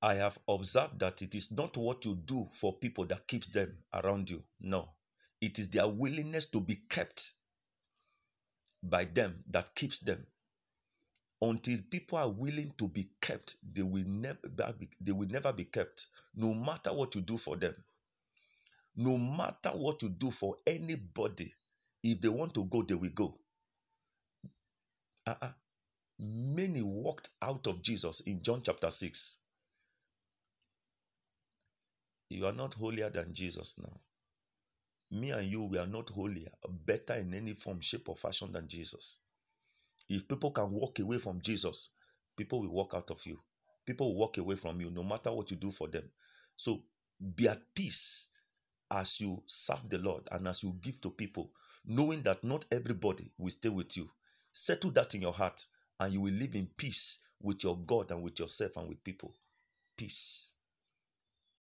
I have observed that it is not what you do for people that keeps them around you. No. It is their willingness to be kept by them that keeps them. Until people are willing to be kept, they will never be kept. No matter what you do for them. No matter what you do for anybody, if they want to go, they will go. Uh-uh. Many walked out of Jesus in John chapter 6. You are not holier than Jesus now. Me and you, we are not holier, better in any form, shape, or fashion than Jesus. If people can walk away from Jesus, people will walk out of you. People will walk away from you no matter what you do for them. So be at peace as you serve the Lord and as you give to people, knowing that not everybody will stay with you. Settle that in your heart and you will live in peace with your God and with yourself and with people. Peace.